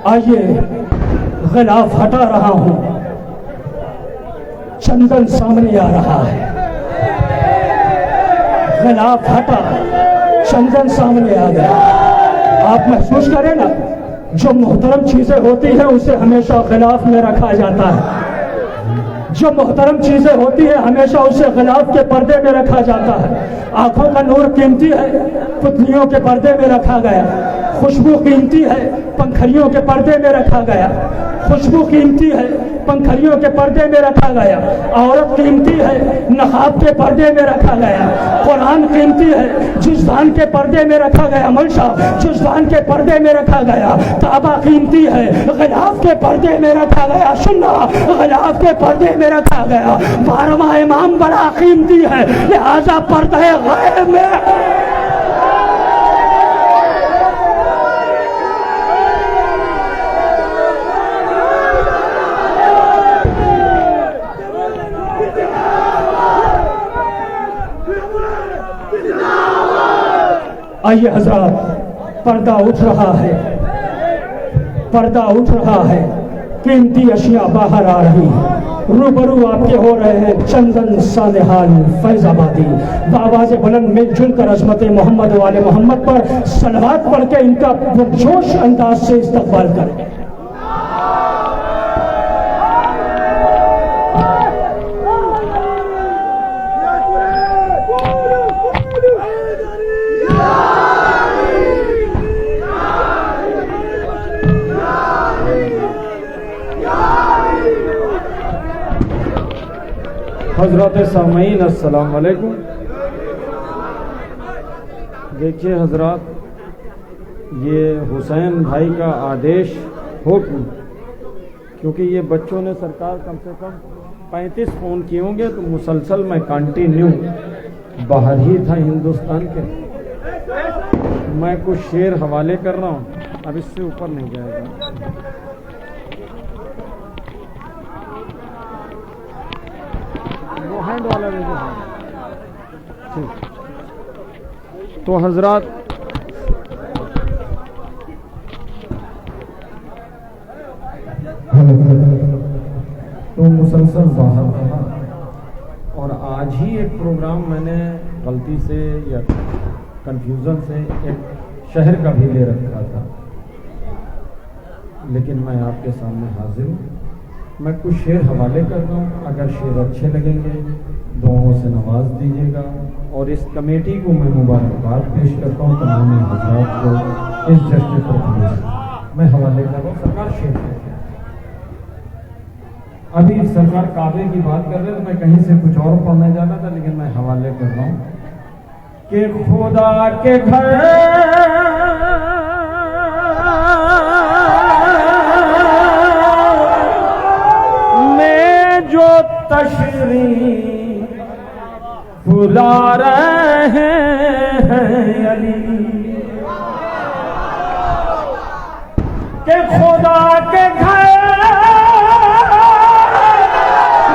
आइए गिलाफ हटा रहा हूं, चंदन सामने आ रहा है। गिलाफ हटा, चंदन सामने आ गया। आप महसूस करें ना, जो मोहतरम चीजें होती हैं उसे हमेशा गिलाफ में रखा जाता है। जो मोहतरम चीजें होती है हमेशा उसे गिलाफ के पर्दे में रखा जाता है। आंखों का नूर कीमती है, पुतलियों के पर्दे में रखा गया। खुशबू कीमती है, पंखड़ियों के पर्दे में रखा गया। खुशबू कीमती है, पंखड़ियों के पर्दे में रखा गया। औरत कीमती है, नकाब के पर्दे में रखा गया। कुरान कीमती है, जुज़बान के पर्दे में रखा गया। मलशा जुज़बान के पर्दे में रखा गया। ताबा कीमती है, गिलाफ के पर्दे में रखा गया। सुन्ना गिलाफ के पर्दे में रखा गया। 12वां इमाम बड़ा कीमती है, लिहाजा पर्दे गैब में आइए हजरात, पर्दा उठ रहा है, पर्दा उठ रहा है। कीमती अशिया बाहर आ रही है। रूबरू आपके हो रहे हैं चंदन सानेहाल फैजाबादी। बावाज़े बुलंद मिलजुल कर अज़मत मोहम्मद वाले मोहम्मद पर सलवात पढ़ के इनका पुरजोश अंदाज से इस्तकबाल करें। हज़रत सामईन अस्सलाम वालेकुम। देखिए हजरात, ये हुसैन भाई का आदेश हुक्म, क्योंकि ये बच्चों ने सरकार कम से कम 35 फ़ोन किए होंगे, तो मुसलसल मैं कंटिन्यू बाहर ही था हिंदुस्तान के। मैं कुछ शेर हवाले कर रहा हूँ, अब इससे ऊपर नहीं जाएगा। हैंड वाला दे दो। तो हजरात, तो मुसलसल बाहर था, और आज ही एक प्रोग्राम मैंने गलती से या कंफ्यूजन से एक शहर का भी ले रखा था, लेकिन मैं आपके सामने हाजिर हूँ। मैं कुछ शेर हवाले कर रहा हूँ, अगर शेर अच्छे लगेंगे दुआओं से नवाज दीजिएगा। और इस कमेटी को मैं मुबारकबाद पेश करता हूँ, तमाम हजरात को इस जश्न पर मैं हवाले कर रहा हूँ। सरकार शेर अभी सरकार काबे की बात कर रहे थे, मैं कहीं से कुछ और पढ़ने जाना था, लेकिन मैं हवाले कर रहा हूँ कि खुदा के घर जो तशरीफ बुला रहे हैं अली, के खुदा के घर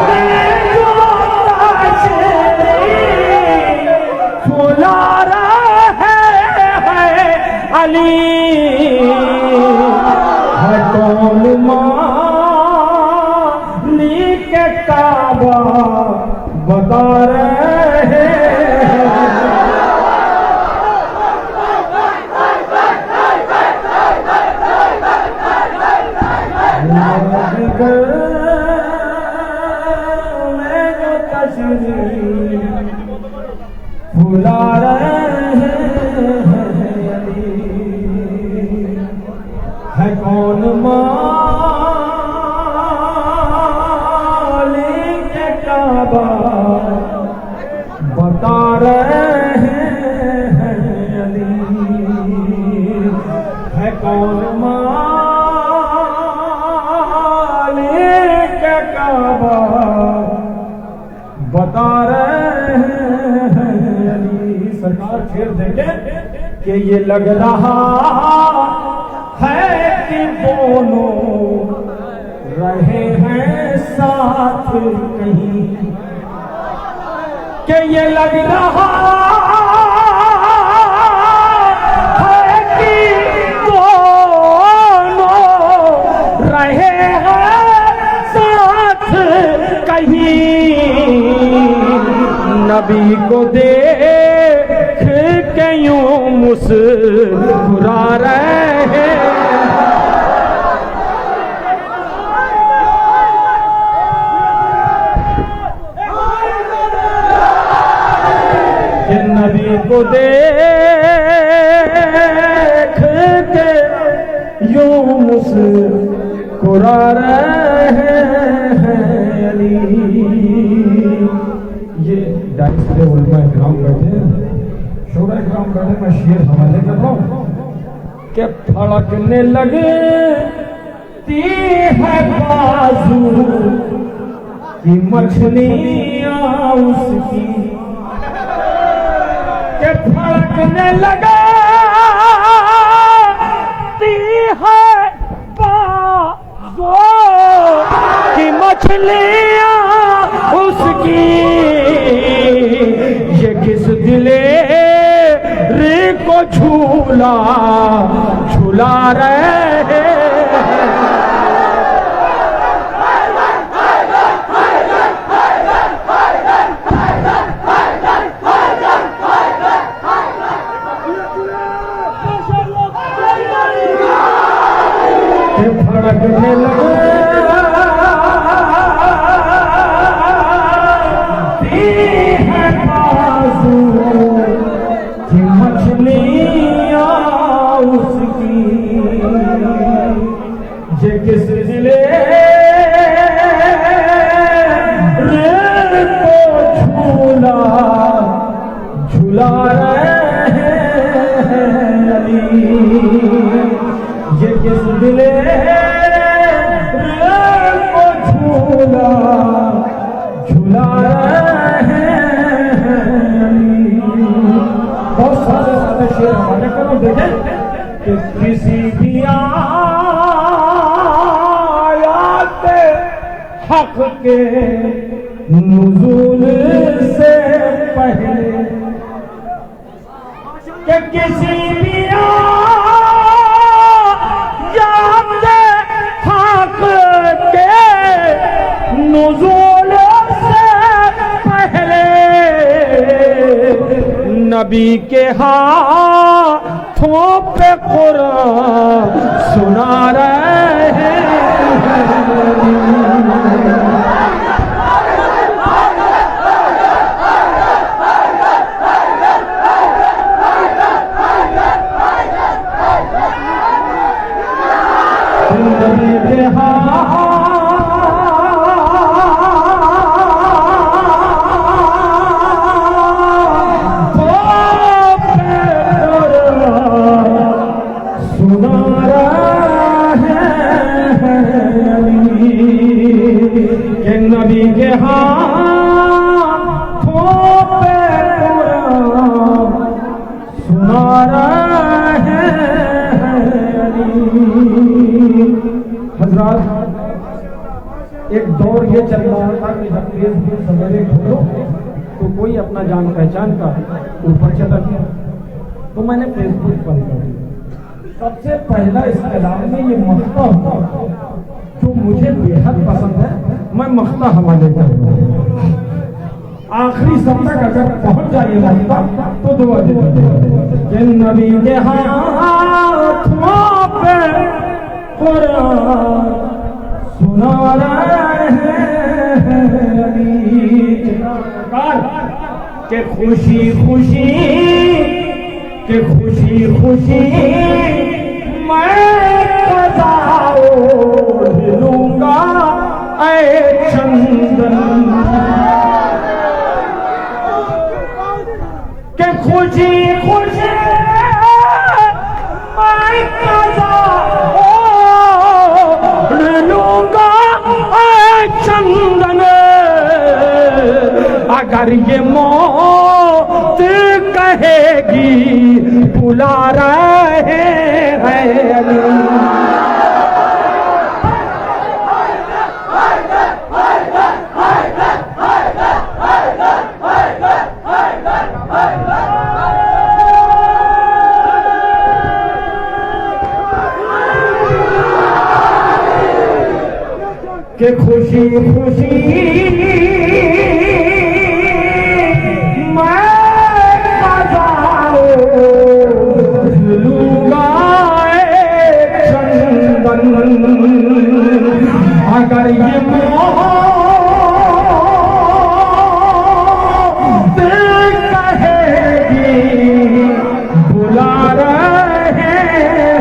में जो तशरीफ बुला रहे हैं अली, है कौन काबा बता रहे हैं। मैं जो तशरीफ बुला रहे हैं अली, है कौन बता रहे हैं अली, है कौन मालिक काबा बता रहे हैं अली। सरकार शेर देंगे कि ये लग रहा है कि दोनों रहे हैं साथ कहीं, कि ये लग रहा है कि दोनों नबी को देख के यूं मुस्कुरा रहे हैं। नबी को देख के यूं मुस्कुरा रहे हैं अली। ये डाइस पे उलमा इकराम बैठे हैं, शोरा इकराम बैठे, मैं शेर हवाले कर रहा हूँ कि फड़कने लगे ती है बाजू की मछलियाँ उसकी, के फड़कने लगा ती है बाजू की मछलियाँ उसकी। ये किस दिलेरी को झूला झूला रहे हैं। फड़कने लगे ती है बाजू की मछलियाँ उसकी। ये किस दिले को झूला झूला रहे हैं अली। ये किस दिले को झूला झूला रहे हैं। बहुत सारे सारे शेर हमारे करो देखें कि किसी भी आयात हक के नुज़ूल से पहले, कि किसी भी नुज़ूल से पहले नबी के हाथों पे कुरान सुना रहे हैं। नबी के नबी के हाथों पे कुरान सुना रहे हैं। हज़रात, एक दौर ये चल रहा था कि जब फेसबुक सवेरे खोलो तो कोई अपना जान पहचान का ऊपर चला गया, तो मैंने फेसबुक बंद कर दिया। सबसे पहला इस कलाम में ये मख्ता जो मुझे बेहद पसंद है, मैं मख्ता हवाले कर रहा हूँ। आखिरी सब तक अगर पहुंच जाए मख्ता तो दुआ दे कि नबी के हाथों पे कुरान सुना रहे हैं के खुशी खुशी के खुशी खुशी मैं बजाओ लूंगा ऐ चंदन के खुशी खुशी मैं बजाओ लूंगा ऐ चंदन। अगर ये मौत कहेगी बुला रहे हैं कि खुशी खुशी अगर ये मौत कहेगी बुला रहे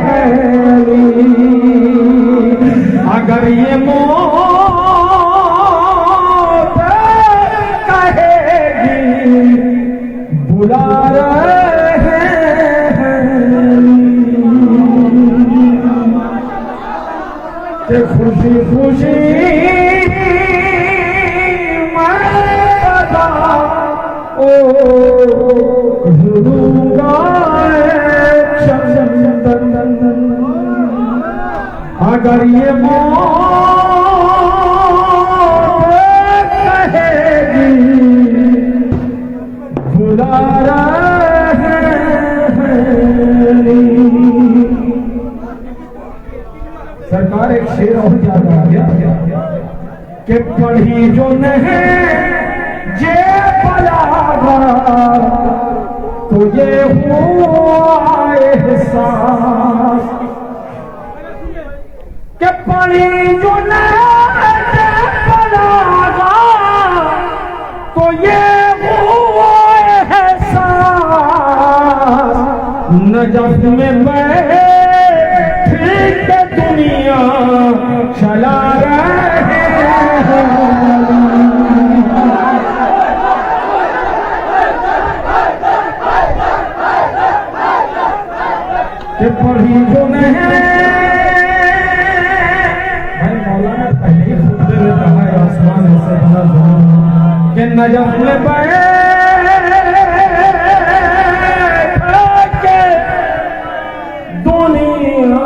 हैं, अगर ये मौत कहेगी बुला रहे हैं, कि खुशी खुशी मैं ओ झूलूंगा चंदन, अगर ये मौत कहेगी बुला रहे हैं। सरकार एक शेर और याद आ गया कि पढ़ी जो नहीं जे बलागा तो ये हुआ एहसास, कि पढ़ी जो नहीं जे बलागा तो ये हुआ एहसास, नजफ में बैठे दुनिया चला रहे हैं, कि पढ़ी जो नहीं, भाई मौलाना पहले ही खुतबे में कहा है आसमान ऐसे बना कि नजफ में बैठ के दुनिया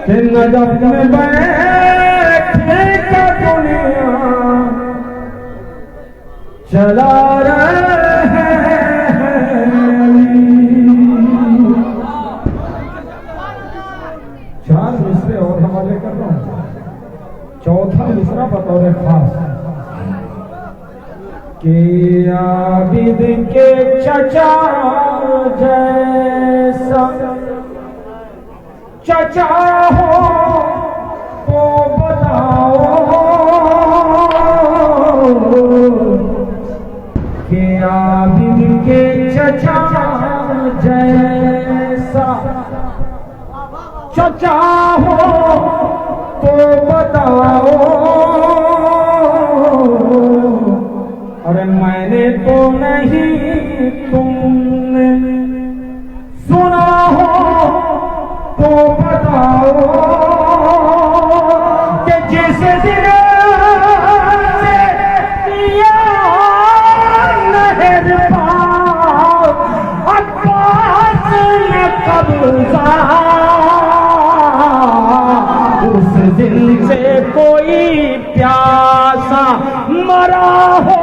कि नजफ में बैठे का दुनिया चला रहे हैं। चार मिसरे और हवाले कर रहा हूं, चौथा मिसरा बतौर खास कि आबिद के चचा जैसा चचा हो तो बताओ कि आबिद के चचा जैसा चचा हो तो बताओ, अरे मैंने तो नहीं तुमने सुना हो तो बताओ, कि जिस दिन से या नहर पाओ अब्बास ने कब्जा, उस दिन से कोई प्यासा मरा हो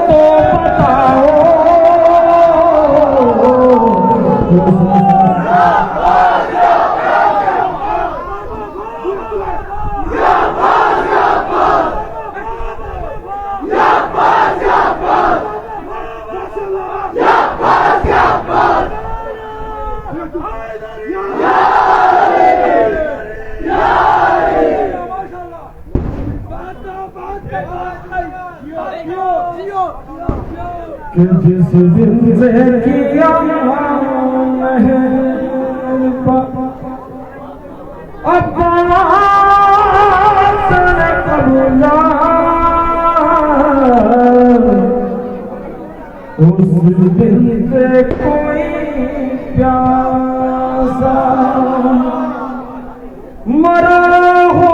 तो बताओ, कि जिस दिन से किया अब्बास ने कबूला, उस दिन से कोई प्यासा मरा हो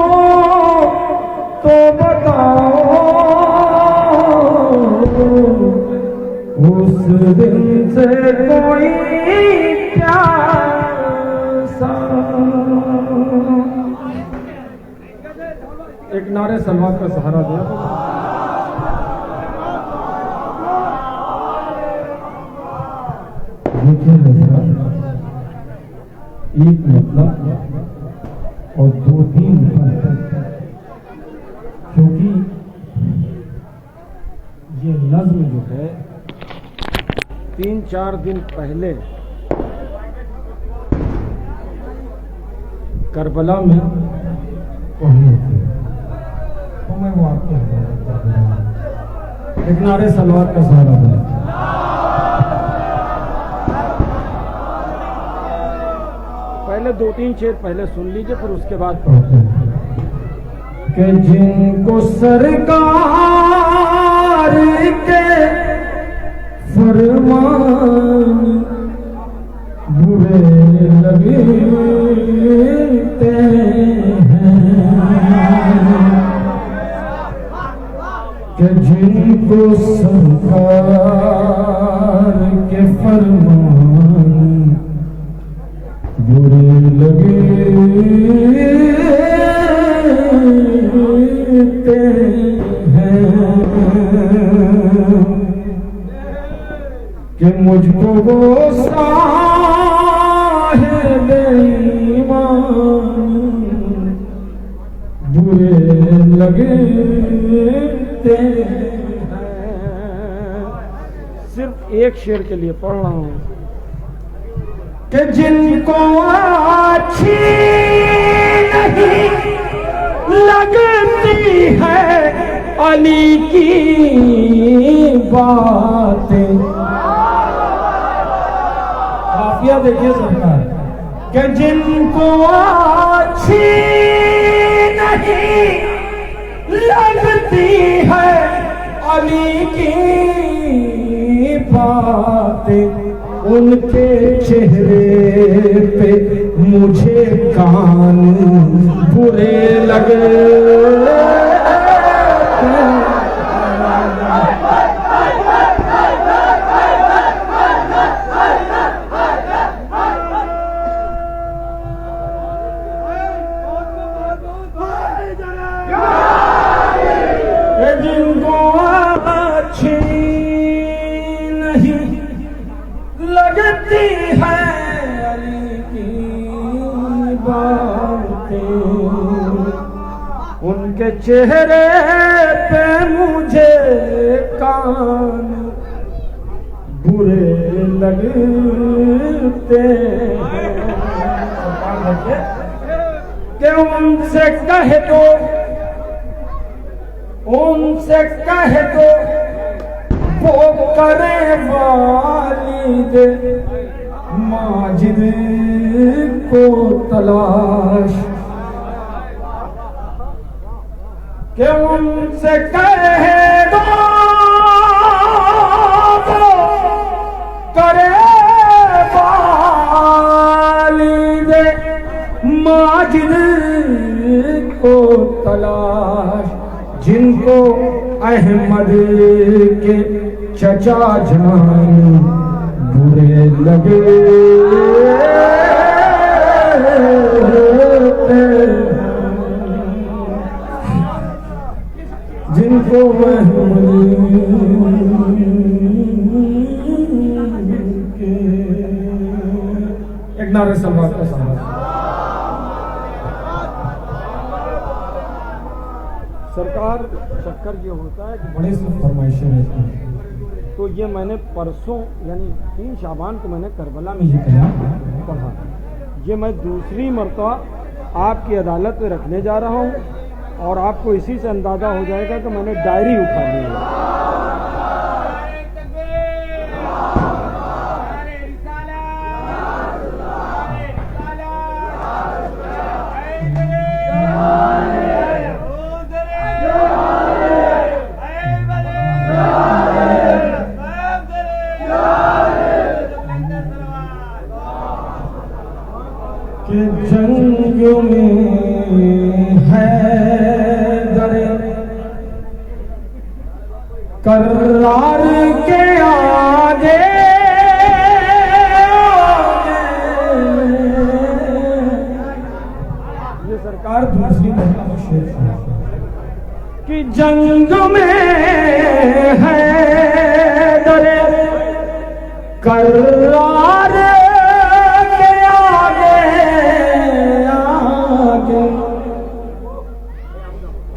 तो बताओ, उस दिन से कोई प्यासा। एक नारे सलवात का सहारा दिया। एक मतलब और दो तीन, क्योंकि ये नज्म जो है 3-4 दिन पहले करबला में पढ़ी थी, तो मैं वो आपके एक नारे सलवार का सहारा बने। पहले 2-3 शेर पहले सुन लीजिए, फिर उसके बाद पढ़ते हैं कि जिनको सरकार के फरमान बुरे लगते हैं, कि जिनको सरकार के फरमान बुरे लगते हैं, कि मुझको वो साहिब ईमान बुरे लगते हैं। सिर्फ एक शेर के लिए पढ़ रहा हूं कि जिनको अच्छी नहीं लगती है अली की बातें, काफिया देखिए सरकार, कि जिनको अच्छी नहीं लगती है अली की बातें, उनके चेहरे पे मुझे कान बुरे लगे। जिनको अच्छी नहीं लगती है अली की बातें, उनके चेहरे पे मुझे कान बुरे लगते हैं, कि उनसे कह दो, उनसे कह दो वो करे वालिद माजिद को तलाश, कि उनसे कह दो वो करे वालिद माजिद को तलाश, जिनको अहमद के चचा जान बुरे लगे, जिनको अहमद के एक नारे सलवार का सहारा। सरकार चक्कर ये होता है कि बड़ी सी फरमाइशें रहती हैं, तो ये मैंने परसों यानी 3 शाबान को मैंने करबला में ये कलाम पढ़ा, ये मैं दूसरी मरतबा आपकी अदालत में रखने जा रहा हूँ, और आपको इसी से अंदाज़ा हो जाएगा कि मैंने डायरी उठा ली है। कि जंग में है दरे करार के आगे, ये सरकार दूसरी तरह शेर कि जंग में है दरे करार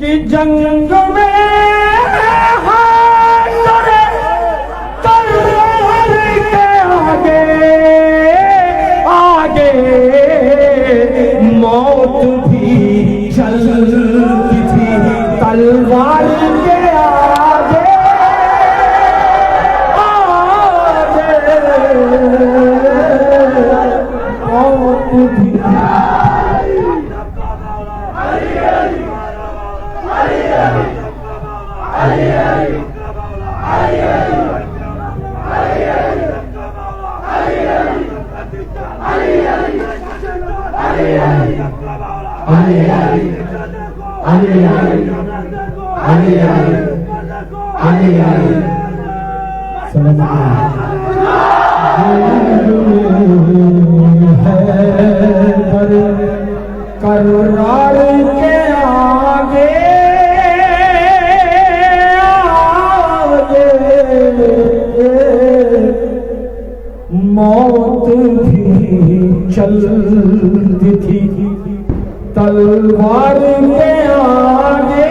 कि जंग में है करार के आगे मौत भी चलती थी, तलवार के आगे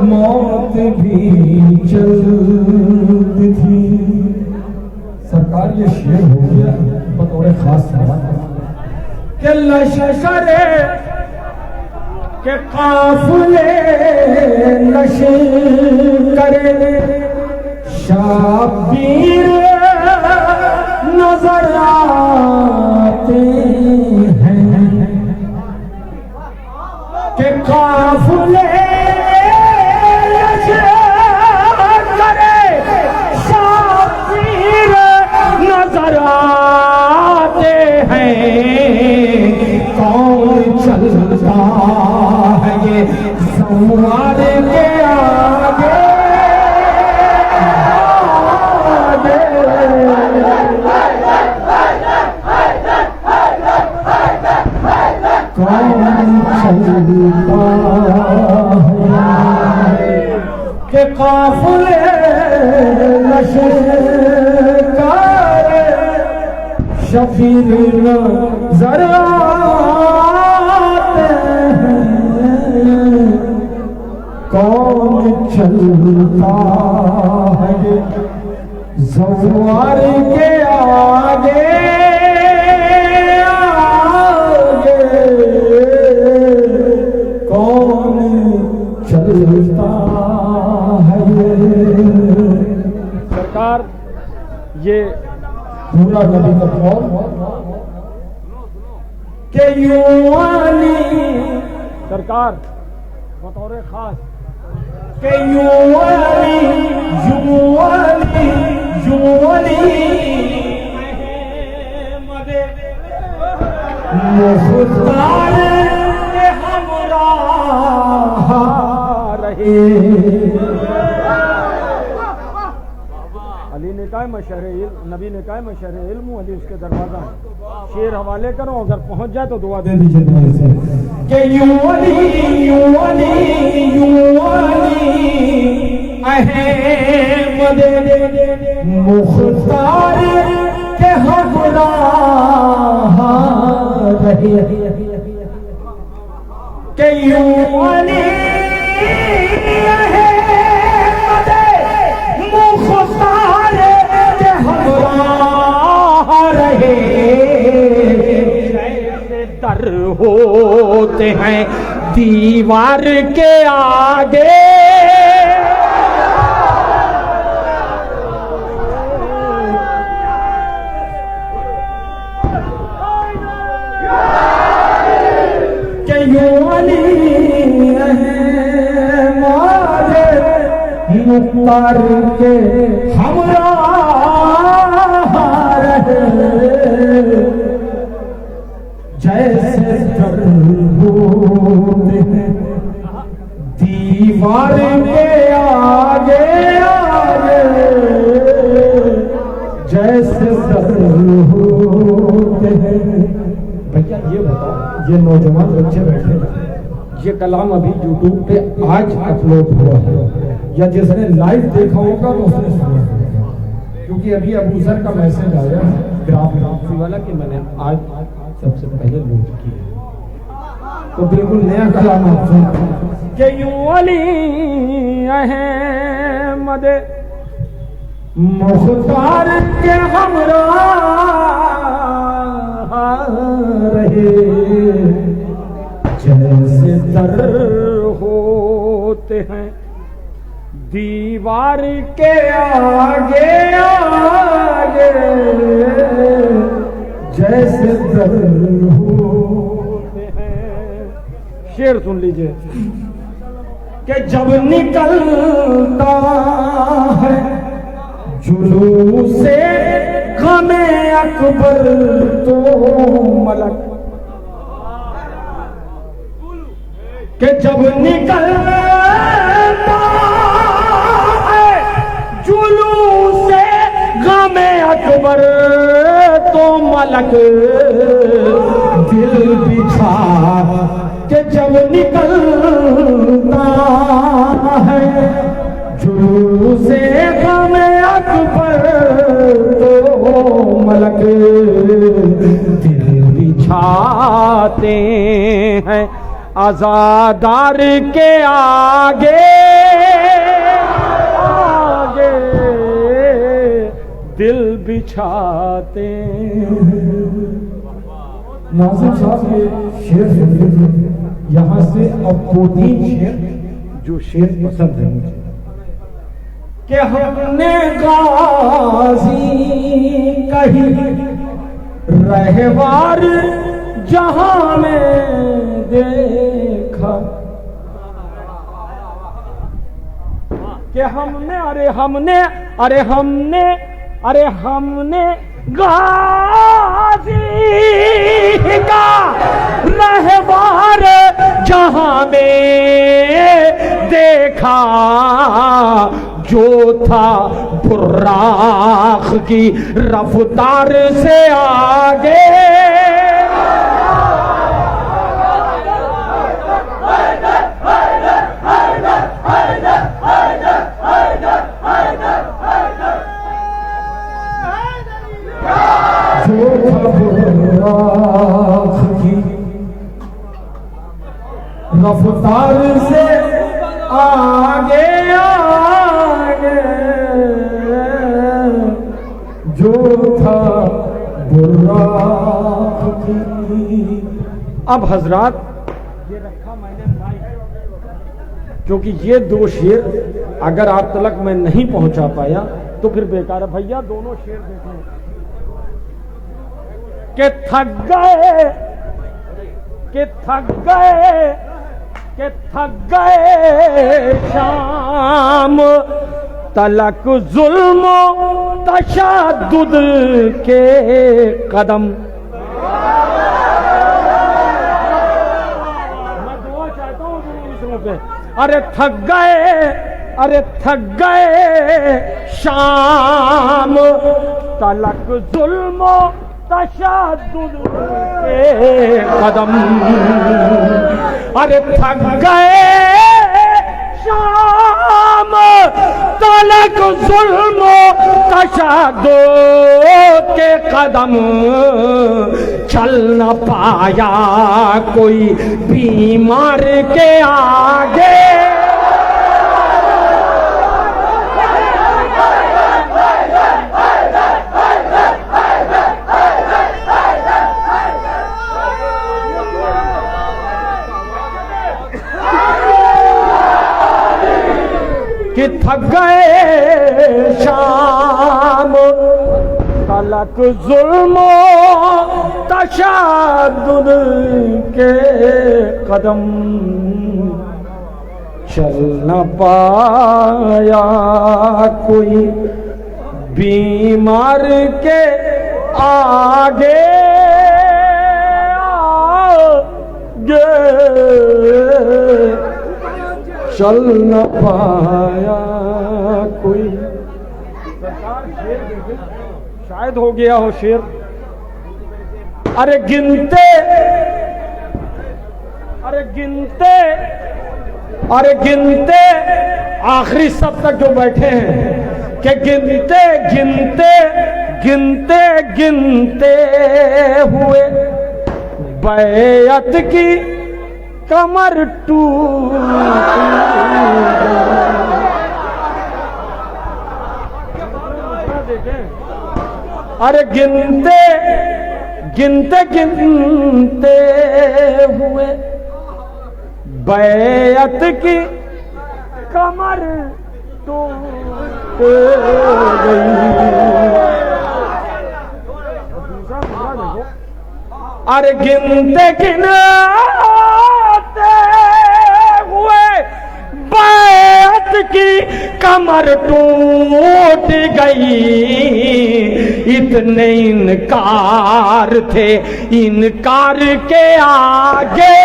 मौत भी चलती थी। सरकार ये शेर हो गया बतौर खास के लश्कर के काफिले लश्कर शाबीर नजर आते हैं के काफिले नजर आते हैं। कौन चलता है ये सवार के आगे कौन चलता है के काफिले शफीर नजर आते हैं। कौन चलता है ज़वार के आगे कौन चलता है। सरकार ये पूरा नबी का कौल के युवानी सरकार बतौर खास के युवानी युवानी युवानी मुख्तार के हमराह रहे। अली ने कहा मशहर इल्म, नबी ने कहा मशहर इल्म अली उसके दरवाजा है। शेर हवाले करो, अगर पहुंच जाए तो दुआ दे दीजिए के युवानी युवानी युवानी अहमद मुख्तार के हमराह रहे। के युवानी अहमद मुख्तार के हमराह रहे। जैसे दर होते हैं दीवार के आगे के युवानी मुख्तार के हमराह रहे। जैसे दर होते हैं दीवार के आगे जैसे दर होते हैं। भैया ये बताओ, ये नौजवान बच्चे बैठे हैं, ये कलाम अभी YouTube पे आज अपलोड हुआ है या जिसने लाइव देखा होगा तो उसने सुना होगा, क्योंकि अभी अबू सर का मैसेज आया ग्राफी वाला कि मैंने आज सबसे पहले लोड किया, तो बिल्कुल नया कलाम आप सुन के अली अहमद मुख्तार के हमराह रहे। जैसे दर होते हैं दीवार के आगे जैसे दर होते हैं शेर सुन लीजिए कि जब निकलता है जुलूस से गमे अकबर तो मलक कि जब निकलता है जुलूस से गमे अकबर तो मलक दिल बिछा के जब निकलता है जुलूस से गमे अकबर तो मलक दिल बिछाते हैं आजादार के आगे आगे दिल बिछाते हैं। नाज़िम साहब ये शेर सुनिए, यहाँ से अब 2-3 शेर जो शेर पसंद है मुझे कि हमने गाजी कही रहवार जहां में देखा कि हमने गाजी का रहवार जहां में देखा जो था बुर्राख की रफ्तार से आगे रफ्तार से आगे आगे जो था बुर्राख की। अब हजरात ये रखा मैंने माइक, क्योंकि ये 2 शेर अगर आप तलक मैं नहीं पहुंचा पाया तो फिर बेकार है। भैया दोनों शेर देखें कि थक गए शाम तलक जुल्म तशद्दुद के कदम। मैं दुआ चाहता हूँ दूसरों पे। अरे थक गए शाम तलक जुल्म तशद्दुद के कदम। अरे थक गए शाम तलक जुल्म तशद्दुद के कदम। चल न पाया कोई बीमार के आगे। कि थक गए शाम तलक जुल्म तशद्दुद के कदम। चल न पाया कोई बीमार के आगे चल न पाया कोई। सरकार शेर देखे, शायद हो गया हो शेर। अरे गिनते आखिरी सब तक जो बैठे हैं कि गिनते हुए बैअत की कमर टूट। अरे गिनते हुए बैअत की कमर टूट गई। अरे गिनते होते हुए बैत की कमर टूट गई, इतने इनकार थे, इनकार के आगे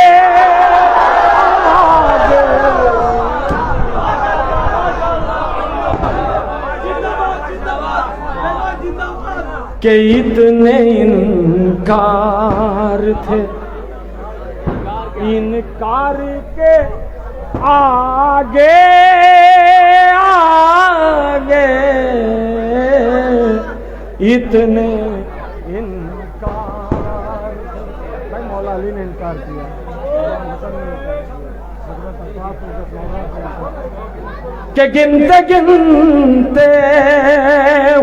के इतने इनकार थे, इनकार के आगे आगे इतने इनकार। भाई मौला अली ने इनकार किया, कि गिनते गिनते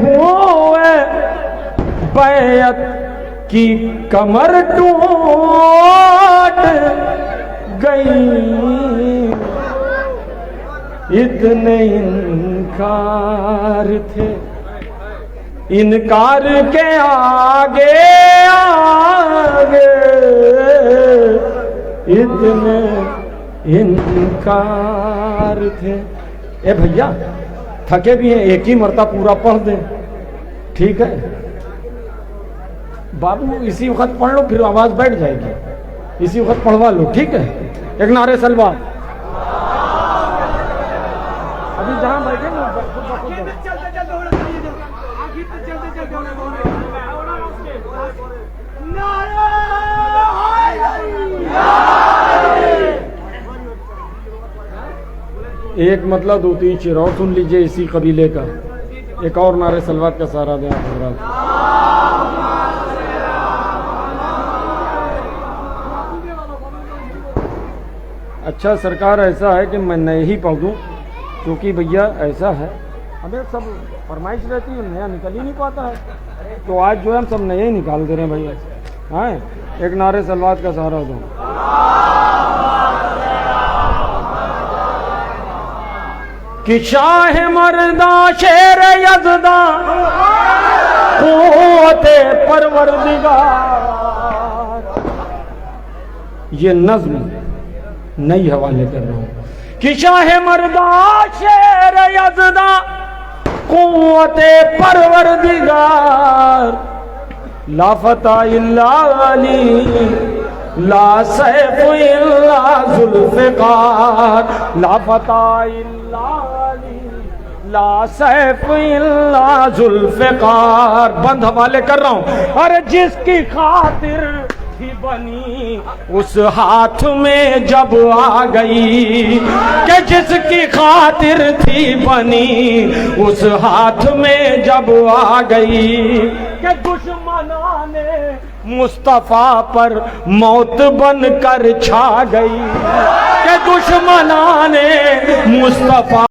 हुए बैत की कमर टूट गई, इतने इनकार थे, इनकार के आगे आगे इतने इनकार थे। ए भैया थके भी हैं, एक ही मरता पूरा पढ़ दे, ठीक है बाबू, इसी वक्त पढ़ लो फिर आवाज बैठ जाएगी, इसी वक्त पढ़वा लो, ठीक है। एक नारे सलवा, अभी जहां बैठे ना एक मतलब 2-3 शेर और सुन लीजिए इसी कबीले का। एक और नारे सलवात का सहारा दें हजरात। अच्छा सरकार, ऐसा है कि मैं नए ही पढ़ दूँ, क्योंकि भैया ऐसा है हमें सब फरमाइश रहती है, नया निकल ही नहीं पाता है, तो आज जो है हम सब नए ही निकाल दे रहे हैं भैया। हाँ, एक नारे सलवात का सहारा दो। कि शाह मर्दा शेर यज़दा क़ुव्वते परवरदिगार, ये नज़्म नई हवाले कर रहा हूं। कि शाह मर्दा शेर यज़दा क़ुव्वते परवरदिगार, ला फता इल्ला अली, ला सैफ इल्ला ज़ुल्फ़िकार, ला फता इल्ला अली, ला सैफ इल्ला ज़ुल्फ़िकार। बंद हवाले कर रहा हूं। अरे जिसकी खातिर थी बनी उस हाथ में जब आ गई, कि जिसकी खातिर थी बनी उस हाथ में जब आ गई, कि दुश्मना ने मुस्तफा पर मौत बनकर छा गई, कि दुश्मना ने मुस्तफा